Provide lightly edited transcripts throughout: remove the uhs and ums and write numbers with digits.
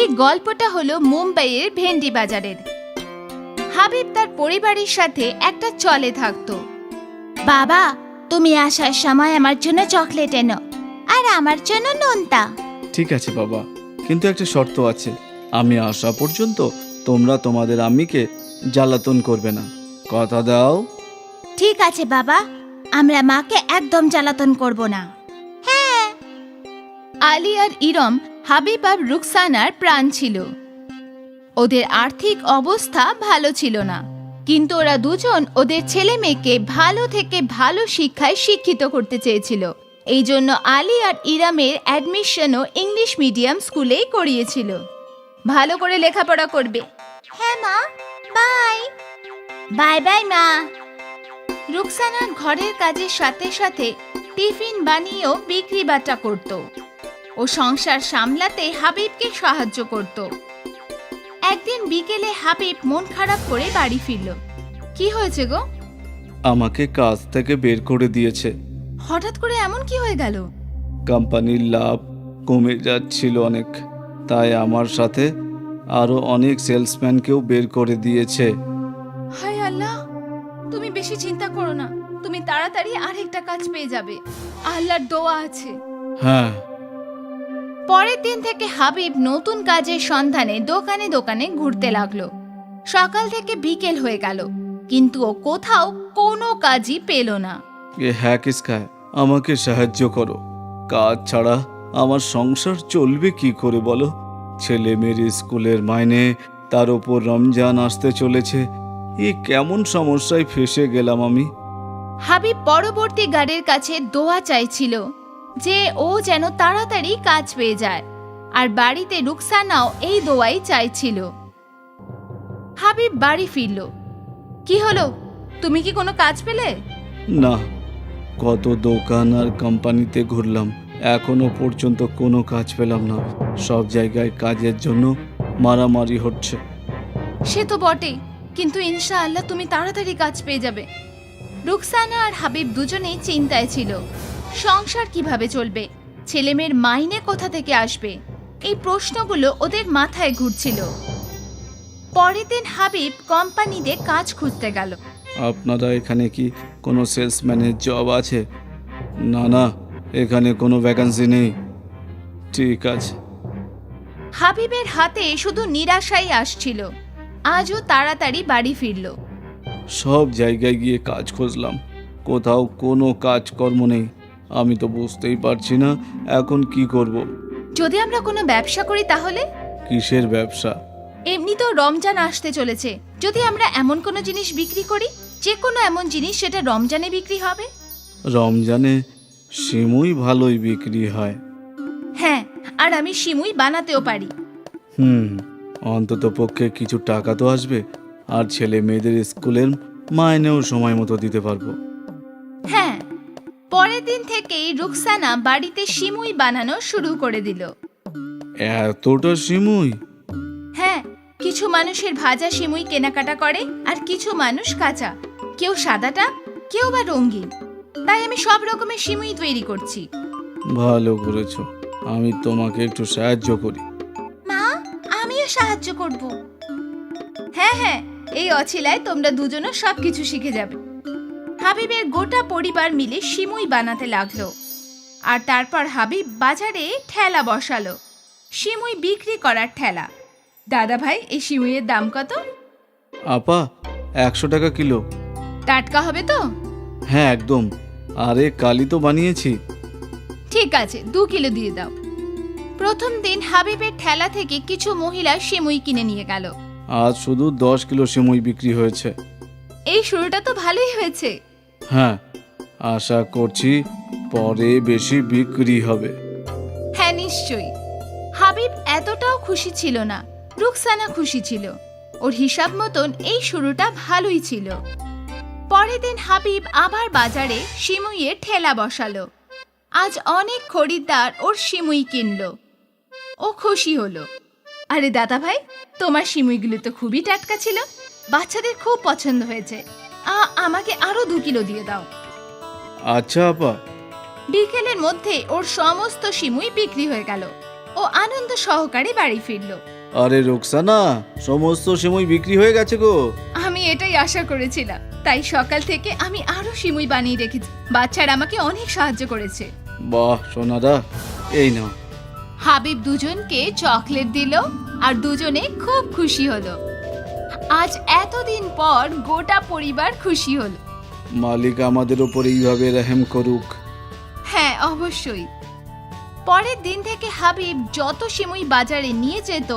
এই গল্পটা হলো মুম্বাইয়ের ভেন্ডি বাজারের। হাবিব তার পরিবারের সাথে একটা চলে থাকতো। বাবা, তুমি আসার সময় আমার জন্য চকলেট এনো, আর আমার জন্য নোনতা। ঠিক আছে বাবা, কিন্তু একটা শর্ত আছে, আমি আসা পর্যন্ত তোমরা তোমাদের আম্মিকে জ্বালাতন করবে না, কথা দাও? ঠিক আছে বাবা, আমরা মাকে একদম জ্বালাতন করব না। হ্যাঁ। আলী আর ইরম হাবিব আর রুকসানার প্রাণ ছিল। ওদের আর্থিক অবস্থা ভালো ছিল না, কিন্তু ওরা দুজন ওদের ছেলে মেয়েকে ভালো থেকে ভালো শিক্ষায় শিক্ষিত করতে চেয়েছিল। এই জন্য আলী আর ইরামের অ্যাডমিশনও ইংলিশ মিডিয়াম স্কুলেই করিয়েছিল। ভালো করে লেখাপড়া করবে। হ্যাঁ মা, বাই। বাই বাই মা। রুকসানার ঘরের কাজের সাথে সাথে টিফিন বানিয়েও বিক্রি বাটা করত। ও সংসার সামলাতে হাবিবকে সাহায্য করত। একদিন বিকেলে হাবিব মন খারাপ করে বাড়ি ফিরল। কি হয়েছে গো? আমাকে কাজ থেকে বের করে দিয়েছে। হঠাৎ করে এমন কি হয়ে গেল? কোম্পানির লাভ কমে যাচ্ছিল অনেক, তাই আমার সাথে আরো অনেক সেলসম্যানকেও বের করে দিয়েছে। হায় আল্লাহ, তুমি বেশি চিন্তা করো না, তুমি তাড়াতাড়ি আরেকটা কাজ পেয়ে যাবে, আল্লাহর দোয়া আছে। হ্যাঁ। পরের দিন থেকে হাবিব নতুন কাজের সন্ধানে দোকানে দোকানে ঘুরতে লাগলো। সকাল থেকে বিকেল হয়ে গেল, কিন্তু ও কোথাও কোনো কাজই পেল না। হ্যাঁ কিসকায়, আমাকে সাহায্য করো, কাজ ছাড়া আমার সংসার চলবে কি করে বলো? ছেলে মেয়ের স্কুলের মাইনে, তার উপর রমজান আসতে চলেছে, এই কেমন সমস্যায় ফেসে গেলাম আমি। হাবিব পরবর্তী গাড়ির কাছে দোয়া চাইছিল যে ও যেন তাড়াতাড়ি কাজ পেয়ে যায়, আর বাড়িতে রুকসানাও এই দোয়াই চাইছিল। হাবিব বাড়ি ফিরল। কি হলো, তুমি কি কোনো কাজ পেলে? না, কত দোকান আর কোম্পানিতে ঘুরলাম, এখনো পর্যন্ত কোনো কাজ পেলাম না। সব জায়গায় কাজের জন্য মারামারি হচ্ছে। সে তো বটে, কিন্তু ইনশাআল্লাহ তুমি তাড়াতাড়ি কাজ পেয়ে যাবে। রুকসানা আর হাবিব দুজনেই চিন্তায় ছিল। সংসার কিভাবে চলবে, ছেলেমেয়ের মাইনে কোথা থেকে আসবে, এই প্রশ্নগুলো ওদের মাথায় ঘুরছিল। পরের দিন হাবিব কোম্পানিতে কাজ খুঁজতে গেল। আপনারা এখানে কি কোনো সেলসম্যানের জব আছে? না না, এখানে কোনো ভ্যাকান্সি নেই। ঠিক আছে। হাবিবের হাতে শুধু নিরাশাই আসছিল। আজও তাড়াতাড়ি বাড়ি ফিরল। সব জায়গায় গিয়ে কাজ খুঁজলাম, কোথাও কোনো কাজকর্ম নেই। আমি তো বুঝতেই পারছি না এখন কি করব। যদি আমরা কোনো ব্যবসা করি তাহলে? কিসের ব্যবসা? এমনি তো রমজান আসতে চলেছে, যদি আমরা এমন কোনো জিনিস বিক্রি করি, যে কোনো এমন জিনিস সেটা রমজানে বিক্রি হবে। রমজানে সিমুই ভালোই বিক্রি হয়। হ্যাঁ, আর আমি সিমুই বানাতেও পারি। অন্তত পক্ষে কিছু টাকা তো আসবে, আর ছেলে মেয়েদের স্কুলের মাইনেও সময় মতো দিতে পারবো। হ্যাঁ। পরের দিন থেকেই রুকসানা বাড়িতে সিমুই বানানো শুরু করে দিল। এতটা সিমুই? হ্যাঁ, কিছু মানুষের ভাজা সিমুই কেনাকাটা করে, আর কিছু মানুষ কাঁচা, কেউ সাদাটা, কেউ বা রঙিন। তাই আমি সব রকমের সিমুই তৈরি করছি। ভালো করেছো, আমি তোমাকে একটু সাহায্য করি। মা, আমিও সাহায্য করব। হ্যাঁ হ্যাঁ, এই অছিলায় তোমরা দুজনও সবকিছু শিখে যাবে। হাবিবের গোটা পরিবার মিলে সিমুই বানাতে লাগলো। আর তারপর হাবিব বাজারে ঠেলা বসালো, সিমুই বিক্রি করার ঠেলা। দাদা ভাই, এই সিমুইয়ের দাম কত? আপা, 100 টাকা কিলো। টাটকা হবে তো? হ্যাঁ একদম, আরে কালই তো বানিয়েছি। ঠিক আছে, 2 কিলো দিয়ে দাও। প্রথম দিন হাবিবের ঠেলা থেকে কিছু মহিলা সিমুই কিনে নিয়ে গেল। আজ শুধু 10 কিলো সিমুই বিক্রি হয়েছে। এই শুরুটা তো ভালোই হয়েছে। হ্যাঁ, আশা করছি পরে বেশি বিক্রি হবে। হ্যাঁ নিশ্চয়ই। হাবিব এতটাও খুশি ছিল না, রুকসানা খুশি ছিল। ওর হিসাব মতন এই শুরুটা ভালোই ছিল। পরের দিন হাবিব আবার বাজারে সিমুইয়ের ঠেলা বসালো। আজ অনেক খরিদ্দার ওর সিমুই কিনলো। ও খুশি হলো। আরে দাদা ভাই, তোমার সিমুইগুলো তো খুবই টাটকা ছিল, বাচ্চাদের খুব পছন্দ হয়েছে। আমাকে আরো 2 কিলো দিয়ে দাও। আচ্ছা আপা। বিকেলের মধ্যে ওর সমস্ত সিমুই বিক্রি হয়ে গেল। ও আনন্দ সহকারে বাড়ি ফিরল। আরে রোকসানা, সমস্ত সিমুই বিক্রি হয়ে গেছে গো। আমি এটাই আশা করেছিলাম, তাই সকাল থেকে আমি আরো সিমুই বানিয়ে রেখেছি। বাচ্চারা আমাকে অনেক সাহায্য করেছে। বাহ সোনারা, এই নাও। হাবিব দুজনকে চকলেট দিল আর দুজনে খুব খুশি হলো। আজ এতদিন পর গোটা পরিবার খুশি হলো। মালিক আমাদের ওপর এইভাবে রহম করুক। হ্যাঁ, অবশ্যই। পরের দিন থেকে হাবিব যত সিমুই বাজারে নিয়ে যেত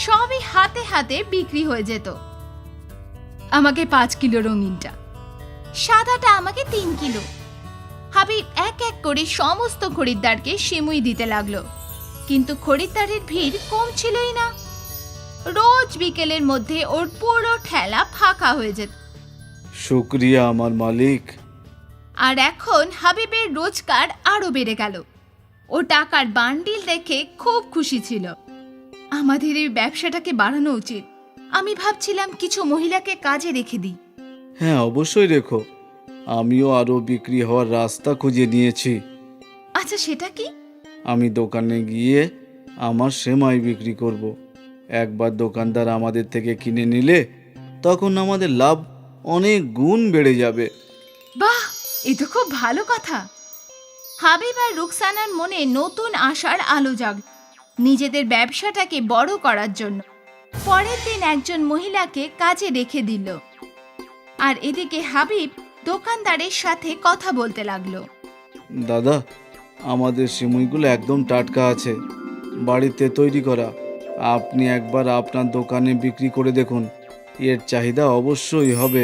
সবই হাতে হাতে বিক্রি হয়ে যেত। আমাকে 5 কিলো রঙিনটা, সাদাটা আমাকে 3 কিলো। হাবিব এক এক করে সমস্ত খরিদ্দারকে সিমুই দিতে লাগলো, কিন্তু খরিদ্দারের ভিড় কমছিলই না। রোজ বিকেলের মধ্যে ওর পুরো ঠেলা ফাঁকা হয়ে যেত। শুকরিয়া আমার মালিক। আর এখন হাবিবের রোজগার আরো বেড়ে গেল। ও টাকার বান্ডিল দেখে খুব খুশি ছিল। আমাদের এই ব্যবসাটাকে বাড়ানো উচিত। আমি ভাবছিলাম কিছু মহিলাকে কাজে রেখে দিই। হ্যাঁ অবশ্যই রেখো, আমিও আরো বিক্রি হওয়ার রাস্তা খুঁজে নিয়েছি। আচ্ছা, সেটা কি? আমি দোকানে গিয়ে আমার সেমাই বিক্রি করব। একবার দোকানদার আমাদের থেকে কিনে নিলে তখন আমাদের লাভ অনেক গুণ বেড়ে যাবে। বাহ, এ তো খুব ভালো কথা। হাবিব আর রুকসানার মনে নতুন আশার আলো জাগল নিজেদের ব্যবসাটাকে বড় করার জন্য। পরের দিন একজন মহিলাকে কাজে রেখে দিল, আর এদিকে হাবিব দোকানদারের সাথে কথা বলতে লাগলো। দাদা, আমাদের সিমুইগুলো একদম টাটকা আছে, বাড়িতে তৈরি করা। আপনি একবার আপনার দোকানে বিক্রি করে দেখুন, এর চাহিদা অবশ্যই হবে।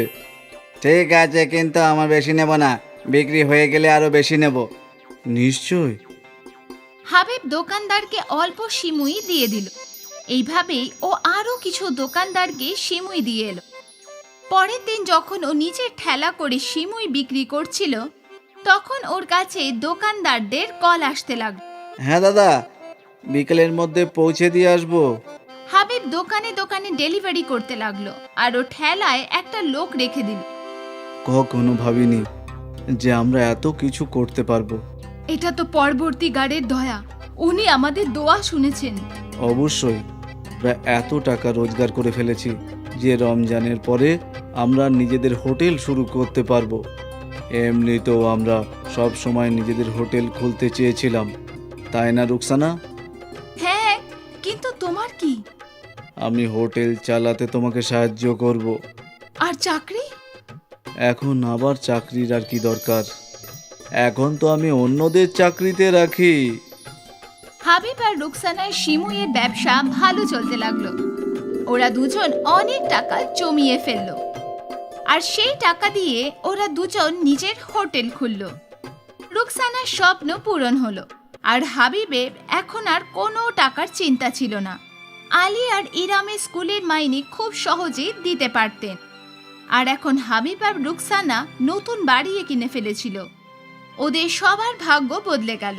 ঠিক আছে, কিন্তু আমার বেশি নেব না, বিক্রি হয়ে গেলে আরো বেশি নেব। নিশ্চয়। হাবিব দোকানদারকে অল্প সিমুই দিয়ে দিল। এইভাবেই ও আরো কিছু দোকানদারকে সিমুই দিয়ে এলো। পরের দিন যখন ও নিজের ঠেলা করে সিমুই বিক্রি করছিল তখন ওর কাছে দোকানদারদের কল আসতে লাগলো। হ্যাঁ দাদা, বিকেলের মধ্যে পৌঁছে দিয়ে আসবো। হাবিব দোকানে দোকানে ডেলিভারি করতে লাগলো আর ও ঠেলায় একটা লোক রেখে দিল। কখনো ভাবিনি যে আমরা এত কিছু করতে পারবো। এটা তো পরবর্তী গাড়ির দয়া, উনি আমাদের দোয়া শুনেছেন। অবশ্যই, প্রায় এত টাকা রোজগার করে ফেলেছি যে রমজানের পরে আমরা নিজেদের হোটেল শুরু করতে পারবো। এমনিতেও আমরা সব সময় নিজেদের হোটেল খুলতে চেয়েছিলাম, তাই না রুকসানা? হ্যাঁ, কিন্তু তোমার কি? আমি হোটেল চালাতে তোমাকে সাহায্য করব। আর চাকরি? এখন আবার চাকরির আর কি দরকার, এখন তো আমি অন্যদের চাকরিতে রাখি। হাবিব আর রুকসানার সিমুইয়ের ব্যবসা ভালো চলতে লাগলো। ওরা দুজন অনেক টাকা জমিয়ে ফেললো, আর সেই টাকা দিয়ে ওরা দুজন নিজের হোটেল খুললো। রুকসানার স্বপ্ন পূরণ হলো, আর হাবিবের এখন আর কোনো টাকার চিন্তা ছিল না। আলী আর ইরামের স্কুলের মাইনে খুব সহজেই দিতে পারতেন। আর এখন হাবিব আর রুকসানা নতুন বাড়ি কিনে ফেলেছিল। ওদের সবার ভাগ্য বদলে গেল।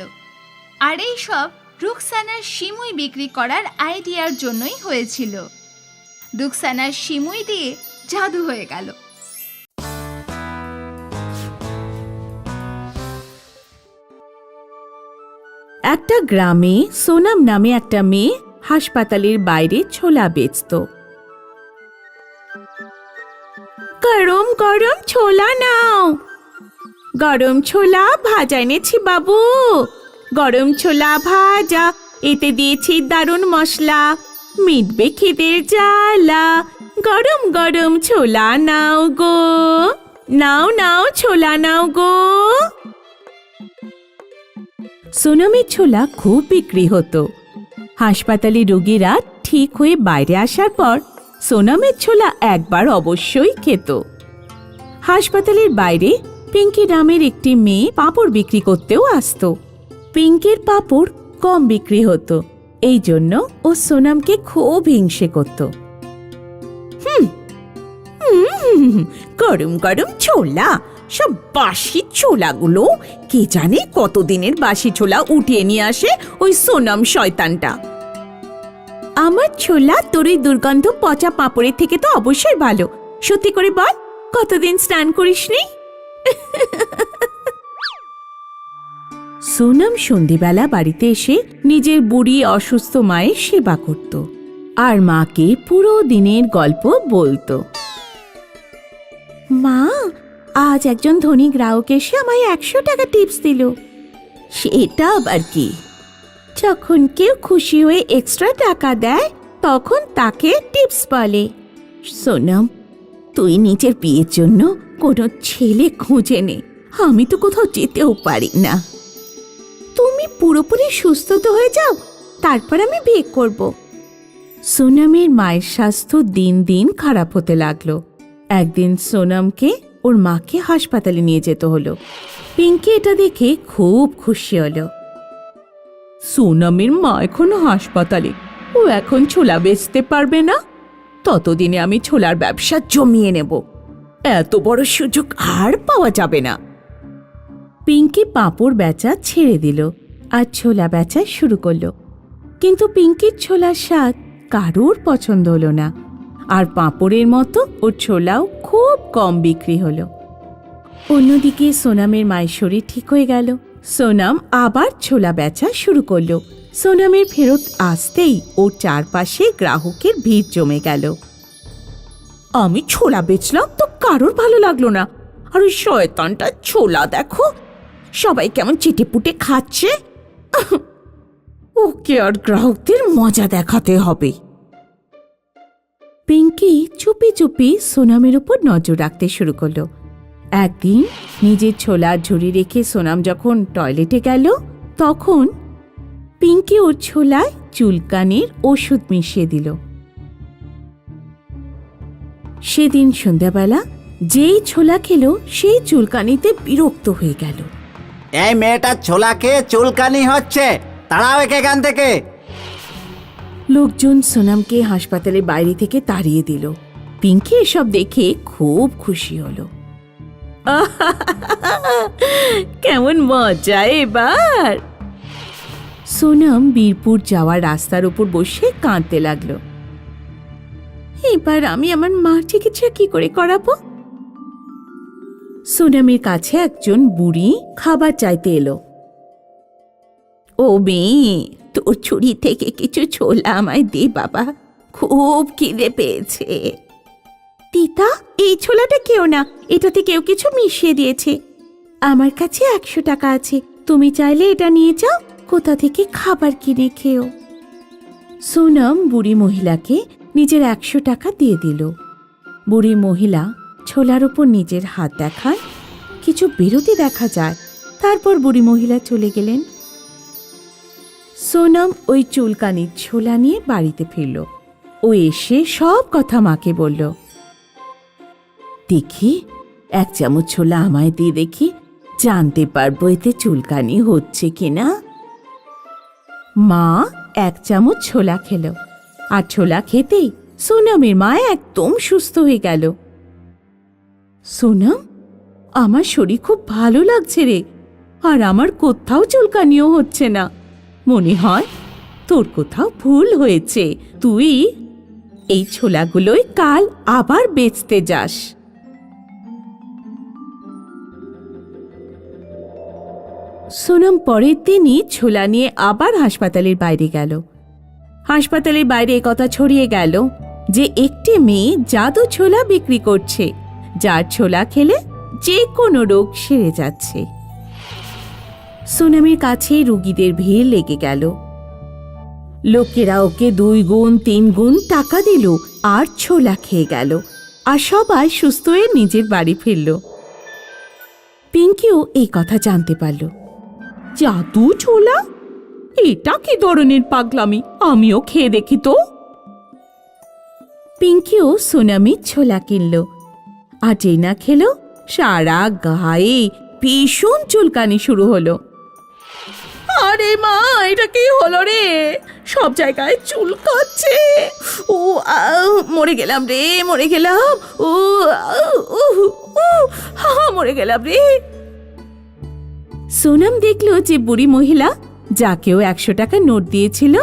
আর এই সব রুকসানার সিমুই বিক্রি করার আইডিয়ার জন্যই হয়েছিল। রুকসানার সিমুই দিয়ে জাদু হয়ে গেল। একটা গ্রামে সোনাম নামে একটা মেয়ে হাসপাতালের বাইরে ছোলা বেচত। গরম গরম ছোলা নাও, গরম ছোলা ভাজা এনেছি বাবু, গরম ছোলা ভাজা, এতে দিয়েছি দারুণ মশলা, মিটবে খিদের জ্বালা, গরম গরম ছোলা নাও গো, নাও নাও ছোলা নাও গো। সোনামের ছোলা খুব বিক্রি হতো। হাসপাতালে রোগীরা ঠিক হয়ে বাইরে আসার পর সোনামের ছোলা একবার অবশ্যই খেত। হাসপাতালের বাইরে পিঙ্কি নামের একটি মেয়ে পাঁপড় বিক্রি করতেও আসতো। পিঙ্কির পাঁপড় কম বিক্রি হতো, এই জন্য ও সোনামকে খুব হিংসে করত। গরম গরম ছোলা, সব বাসি ছোলাগুলো কে জানে কতদিনের বাসি ছোলা উঠিয়ে নিয়ে আসে ওই সোনাম শয়তানটা। আমার ছোলা তোর ওই দুর্গন্ধ পচা পাঁপড়ের থেকে তো অবশ্যই ভালো। সত্যি করে বল, কতদিন স্নান করিসনি? সোনম সন্ধেবেলা বাড়িতে এসে নিজের বুড়ি অসুস্থ মায়ের সেবা করত আর মাকে পুরো দিনের গল্প বলতো। মা, আজ একজন ধনী গ্রাহক এসে আমায় 100 টাকা টিপস দিল। সেটা আবার কি? যখন কেউ খুশি হয়ে এক্সট্রা টাকা দেয় তখন তাকে টিপস বলে। সোনম, তুই নিজের বিয়ের জন্য কোনো ছেলে খুঁজে নে, আমি তো কোথাও যেতেও পারি না। তুমি পুরোপুরি সুস্থ তো হয়ে যাও, তারপর আমি বিয়ে করব। সোনমের মায়ের স্বাস্থ্য দিন দিন খারাপ হতে লাগলো। একদিন সোনমকে ওর মাকে হাসপাতালে নিয়ে যেতে হলো। পিঙ্কি এটা দেখে খুব খুশি হলো। সোনমের মা এখন হাসপাতালে, ও এখন ছোলা বেচতে পারবে না। ততদিনে আমি ছোলার ব্যবসা জমিয়ে নেব, এত বড় সুযোগ আর পাওয়া যাবে না। পিঙ্কি পাঁপড় বেচা ছেড়ে দিল আর ছোলা বেচা শুরু করলো। কিন্তু পিঙ্কির ছোলার স্বাদ কারোর পছন্দ হলো না, আর পাঁপড়ের মতো ওর ছোলাও খুব কম বিক্রি হলো। অন্যদিকে সোনামের মায়ের শরীর ঠিক হয়ে গেল। সোনাম আবার ছোলা বেচা শুরু করলো। সোনামের ফেরত আসতেই ওর চারপাশে গ্রাহকের ভিড় জমে গেল। আমি ছোলা বেচলাম তো কারোর ভালো লাগলো না, আর ওই শয়তানটা ছোলা দেখো সবাই কেমন চেটেপুটে খাচ্ছে। ওকে আর গ্রাহকদের মজা দেখাতে হবে। পিঙ্কি চুপি চুপি সোনামের উপর নজর রাখতে শুরু করলো। একদিন নিজের ছোলার ঝুড়ি রেখে সোনাম যখন টয়লেটে গেল, তখন পিঙ্কি ওর ছোলায় চুলকানির ওষুধ মিশিয়ে দিল। সেদিন সন্ধ্যাবেলা যেই ছোলা খেলো সেই চুলকানিতে বিরক্ত হয়ে গেল। এই মেয়েটার ছোলা খেয়ে চুলকানি হচ্ছে, তাড়াও একে এখান থেকে। লোকজন সোনামকে হাসপাতালের বাইরে থেকে তাড়িয়ে দিল। পিঙ্কি এসব দেখে খুব খুশি হলো। কেমন মজা এবার। সোনাম বীরপুর যাওয়ার রাস্তার উপর বসে কাঁদতে লাগলো। এবার আমি আমার মার চিকিৎসা কি করে করাবো? সোনামের কাছে একজন বুড়ি খাবার চাইতে এলো। ও মেয়ে, তোর ছুরি থেকে কিছু ছোলা আমায় দে বাবা, খুব খিদে পেয়েছে। তিতা, এই ছোলাটা কেউ না, এটাতে কেউ কিছু মিশিয়ে দিয়েছে। আমার কাছে 100 টাকা আছে, তুমি চাইলে এটা নিয়ে যাও, কোথা থেকে খাবার কিনে খেও। সোনম বুড়ি মহিলাকে নিজের 100 টাকা দিয়ে দিল। বুড়ি মহিলা ছোলার উপর নিজের হাত দেখান, কিছু বেরোতে দেখা যায়। তারপর বুড়ি মহিলা চলে গেলেন। সোনম ওই চুলকানির ছোলা নিয়ে বাড়িতে ফিরল। ও এসে সব কথা মাকে বলল। দেখি 1 চামচ ছোলা আমায় দিয়ে দেখি, জানতে পারবো এতে চুলকানি হচ্ছে কিনা। মা 1 চামচ ছোলা খেল, আর ছোলা খেতেই সোনমের মা একদম সুস্থ হয়ে গেল। সোনম, আমার শরীর খুব ভালো লাগছে রে, আর আমার কোথাও চুলকানিও হচ্ছে না। মনে হয় তোর কোথাও ভুল হয়েছে, তুই এই ছোলাগুলোই কাল আবার বেচতে যাস। সোনম পরের দিনই ছোলা নিয়ে আবার হাসপাতালের বাইরে গেল। হাসপাতালের বাইরে কথা ছড়িয়ে গেল যে একটি মেয়ে জাদু ছোলা বিক্রি করছে, যার ছোলা খেলে যে কোনো রোগ সেরে যাচ্ছে। সোনামের কাছে রোগীদের ভিড় লেগে গেল। লোকেরা ওকে 2 গুণ 3 গুণ টাকা দিল আর ছোলা খেয়ে গেল, আর সবাই সুস্থ হয়ে নিজের বাড়ি ফিরল। পিঙ্কিও এই কথা জানতে পারল। জাদু ছোলা, এটা কি ধরনের পাগলামি, আমিও খেয়ে দেখি তো। পিঙ্কিও সোনামির ছোলা কিনল, আর যেই না খেলো সারা গায়ে ভীষণ চুলকানি শুরু হলো। আরে মা, এটা কি হলো রে, সব জায়গায় চুলকাচ্ছে। ও মরে গেলাম রে, মরে গেলাম। ও মরে গেলাম রে। সোনম দেখলো যে বুড়ি মহিলা যাকেও 100 টাকা নোট দিয়েছিল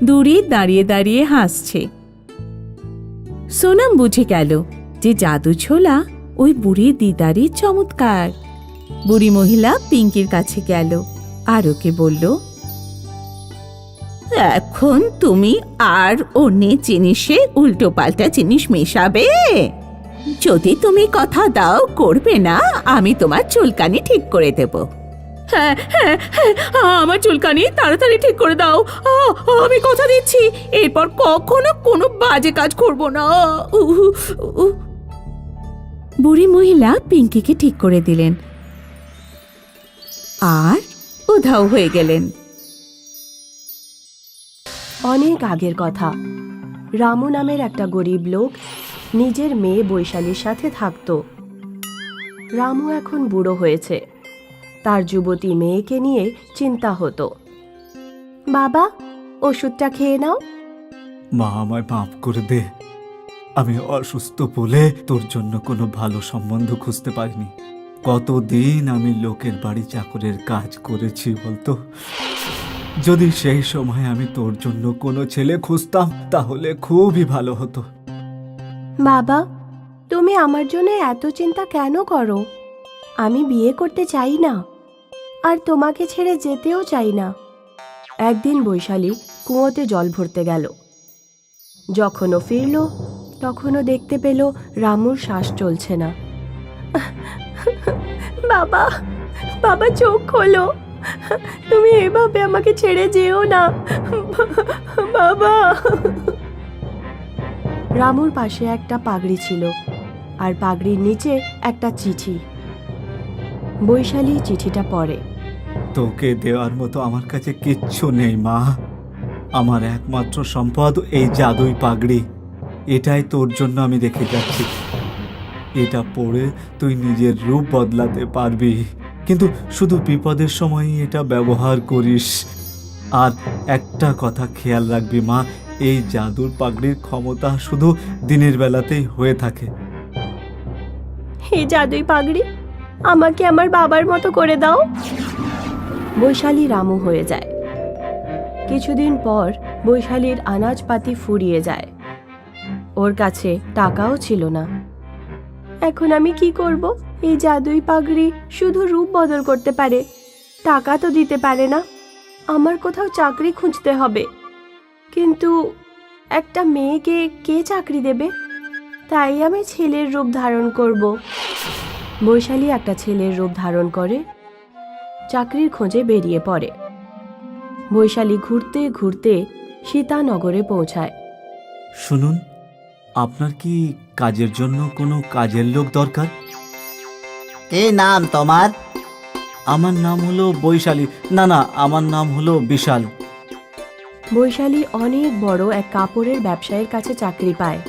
দূরে দাঁড়িয়ে দাঁড়িয়ে হাসছে। সোনম বুঝে গেল যে জাদু ছোলা ওই বুড়ির দিদারই চমৎকার। বুড়ি মহিলা পিঙ্কির কাছে গেল আরোকে বলল, এখন তুমি আর অন্যের জিনিসে উল্টোপাল্টা জিনিস মেশাবে? যদি তুমি কথা দাও করবে না, আমি তোমার চুলকানি ঠিক করে দেব। হ্যাঁ হ্যাঁ হ্যাঁ, আমার চুলকানি তাড়াতাড়ি ঠিক করে দাও। আমি কথা দিচ্ছি এরপর কখনো কোনো বাজে কাজ করব না। বুড়ি মহিলা পিঙ্কিকে ঠিক করে দিলেন আর উধাও হয়ে গেলেন। অনেক আগের কথা, রামু নামের একটা গরিব লোক নিজের মেয়ে বৈশালীর সাথে থাকতো। রামু এখন বুড়ো হয়েছে, তার যুবতী মেয়েকে নিয়ে চিন্তা হতো। বাবা, ওষুধটা খেয়ে নাও। মা, আমায় মাফ করে দে। আমি অসুস্থ বলে তোর জন্য কোনো ভালো সম্বন্ধ খুঁজতে পারিনি। কতদিন আমি লোকের বাড়ি চাকরের কাজ করেছি বলতো। যদি সেই সময় আমি তোর জন্য কোনো ছেলে খুঁজতাম তাহলে খুবই ভালো হতো। বাবা, তুমি আমার জন্য এত চিন্তা কেন করো? আমি বিয়ে করতে চাই না, আর তোমাকে ছেড়ে যেতেও চাই না। একদিন বৈশালী কুয়োতে জল ভরতে গেল। যখন ও ফিরল তখনও দেখতে পেল রামুর শ্বাস চলছে না। বাবা, বাবা চোখ খোলো, তুমি এভাবে আমাকে ছেড়ে যেও না বাবা। রামুর পাশে একটা পাগড়ি ছিল, আর পাগড়ির নিচে একটা চিঠি। বৈশালী চিঠিটা পড়ে। তোকে দেওয়ার মতো আমার কাছে কিচ্ছু নেই মা। আমার একমাত্র সম্পদ এই জাদুই পাগড়ি। এটাই তোর জন্য আমি রেখে যাচ্ছি। এটা পরে তুই নিজের রূপ বদলাতে পারবি, কিন্তু শুধু বিপদের সময়ই এটা ব্যবহার করিস। আর একটা কথা খেয়াল রাখবি মা, এই জাদুর পাগড়ির ক্ষমতা শুধু দিনের বেলাতেই হয়ে থাকে। হে জাদুই পাগড়ি, আমাকে আমার বাবার মতো করে দাও। বৈশালী রামু হয়ে যায়। কিছুদিন পর বৈশালীর আনাজপাতি ফুরিয়ে যায়। ওর কাছে টাকাও ছিল না। এখন আমি কি করব? এই জাদুই পাগড়ি শুধু রূপ বদল করতে পারে, টাকা তো দিতে পারে না। আমার কোথাও চাকরি খুঁজতে হবে, কিন্তু একটা মেয়েকে কে চাকরি দেবে? তাই আমি ছেলের রূপ ধারণ করব। বৈশালী একটা ছেলের রূপ ধারণ করে চাকরির খোঁজে বেরিয়ে পড়ে। বৈশালী ঘুরতে ঘুরতে সীতানগরে পৌঁছায়। শুনুন, আপনার কি কাজের জন্য কোনো কাজের লোক দরকার? কি নাম তোমার? আমার নাম হলো বৈশালী। না না, আমার নাম হলো বিশাল। বৈশালী অনেক বড় এক কাপড়ের ব্যবসায়ীর কাছে চাকরি পায়।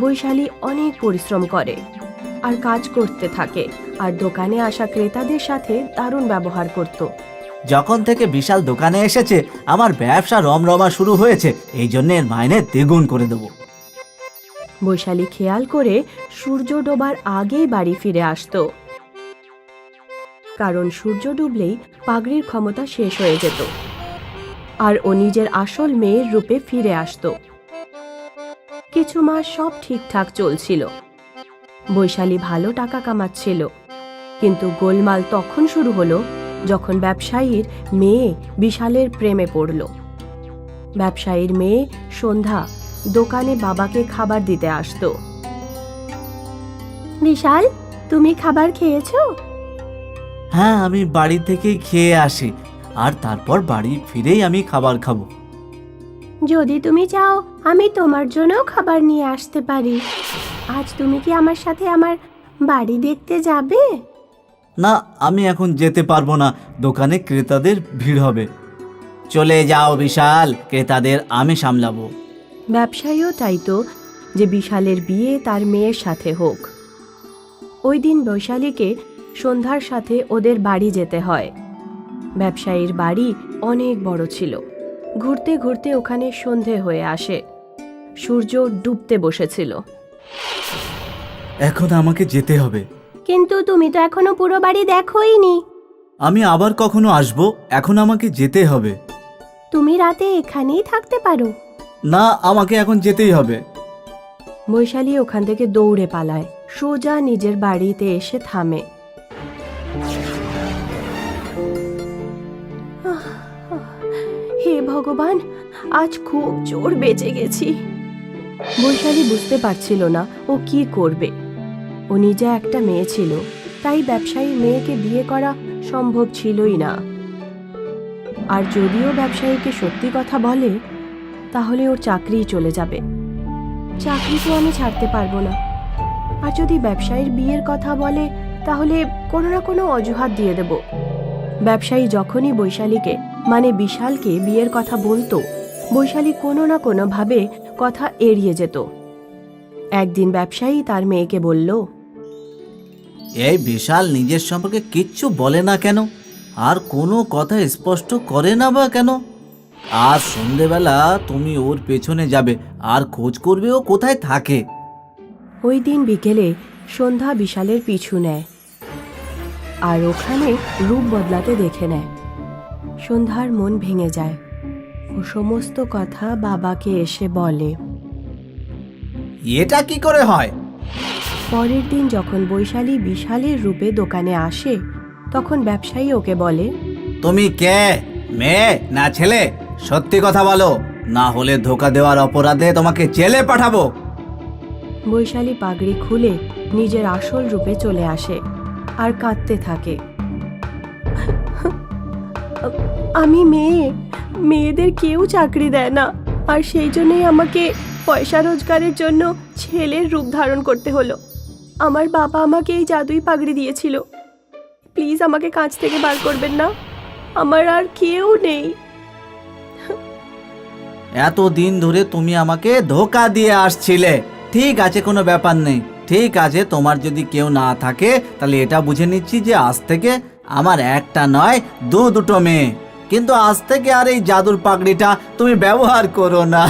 বৈশালী অনেক পরিশ্রম করে আর কাজ করতে থাকে, আর দোকানে আসা ক্রেতাদের সাথে দারুণ ব্যবহার করত। যখন থেকে বিশাল দোকানে এসেছে আমার ব্যবসা রমরমা শুরু হয়েছে। এই জন্য এর মাইনে দ্বিগুণ করে দেবো। বৈশালী খেয়াল করে সূর্য ডোবার আগেই বাড়ি ফিরে আসতো, কারণ সূর্য ডুবলেই পাগড়ির ক্ষমতা শেষ হয়ে যেত আর ও নিজের আসল মেয়ের রূপে ফিরে আসতো। কিছু মাস সব ঠিকঠাক চলছিল। বৈশালী ভালো টাকা কামাচ্ছিল, কিন্তু গোলমাল তখন শুরু হলো যখন ব্যবসায়ীর মেয়ে বিশালের প্রেমে পড়ল। ব্যবসায়ীর মেয়ে সন্ধ্যা দোকানে বাবাকে খাবার দিতে আসতো। বিশাল, তুমি খাবার খেয়েছো? হ্যাঁ, আমি বাড়ি থেকেই খেয়ে আসি, আর তারপর বাড়ি ফিরেই আমি খাবার খাবো। যদি তুমি চাও আমি তোমার জন্য খাবার নিয়ে আসতে পারি। আজ তুমি কি আমার সাথে আমার বাড়ি দেখতে যাবে? না, আমি এখন যেতে পারবো না, দোকানে ক্রেতাদের ভিড় হবে। চলে যাও বিশাল, ক্রেতাদের আমি সামলাবো। ব্যবসায়ীও চাইতো যে বিশালের বিয়ে তার মেয়ের সাথে হোক। ওই দিন বৈশালীকে সন্ধ্যার সাথে ওদের বাড়ি যেতে হয়। ব্যবসায়ীর বাড়ি অনেক বড় ছিল। ঘুরতে ঘুরতে ওখানে সন্ধে হয়ে আসে। সূর্য ডুবতে বসেছিল। এখন আমাকে যেতে হবে। কিন্তু তুমি তো এখনো পুরো বাড়ি দেখোইনি। আমি আবার কখনো আসবো, এখন আমাকে যেতে হবে। তুমি রাতে এখানেই থাকতে পারো। না, আমাকে এখন যেতেই হবে। বৈশালী ওখান থেকে দৌড়ে পালায়, সোজা নিজের বাড়িতে এসে থামে। হে ভগবান, আজ খুব জোর বেঁচে গেছি। বৈশালী বুঝতে পারছিল না ও কি করবে। ও নিজে একটা মেয়ে ছিল, তাই ব্যবসায়ী মেয়েকে বিয়ে করা সম্ভব ছিলই না। আর যদিও ব্যবসায়ীকে সত্যি কথা বলে, তাহলে ওর চাকরিই চলে যাবে। চাকরি তো আমি ছাড়তে পারবো না। আর যদি ব্যবসায়ীর বিয়ের কথা বলে, তাহলে কোনো না কোনো অজুহাত দিয়ে দেব। ব্যবসায়ী যখনই বৈশালীকে মানে বিশালকে বিয়ের কথা বলতো, বৈশালী কোনো না কোনোভাবে কথা এড়িয়ে যেত। একদিন ব্যবসায়ী তার মেয়েকে বলল, এই বিশাল নিজের সম্পর্কে কিচ্ছু বলে না কেন, আর কোনো কথা স্পষ্ট করে না বা কেন? আর সন্ধেবেলা তুমি ওর পেছনে যাবে আর খোঁজ করবে ও কোথায় থাকে। ওই দিন বিকেলে সন্ধ্যা বিশালের পিছু নেয় আর ওখানে রূপ বদলাতে দেখে নেয়। সন্ধ্যার মন ভেঙে যায়। ও সমস্ত কথা বাবাকে এসে বলে। এটা কি করে হয়? পরের দিন যখন বৈশালী বিশালের রূপে দোকানে আসে, তখন ব্যবসায়ী ওকে বলে, তুমি কে, মেয়ে না ছেলে? সত্যি কথা বলো, না হলে ধোকা দেওয়ার অপরাধে তোমাকে জেলে পাঠাবো। বৈশালী পাগড়ি খুলে নিজের আসল রূপে চলে আসে আর কাঁদতে থাকে। আমি মেয়ে, মেয়েদের কেউ চাকরি দেয় না, আর সেই জন্যই আমাকে পয়সা রোজগারের জন্য ছেলের রূপ ধারণ করতে হলো। আমার বাবা আমাকে এই জাদুই পাগড়ি দিয়েছিল। প্লিজ আমাকে কাঁচ থেকে বার করবেন না, আমার আর কেউ নেই। এতদিন ধরে তুমি আমাকে ধোকা দিয়ে আসছিলে। ঠিক আছে, কোনো ব্যাপার নেই। ঠিক আছে, তোমার যদি কেউ না থাকে, তাহলে এটা বুঝে নিচ্ছি যে আজ থেকে আমার একটা নয় দুটো মেয়ে। কিন্তু আজ থেকে আর এই জাদুর পাগড়িটা তুমি ব্যবহার করো না।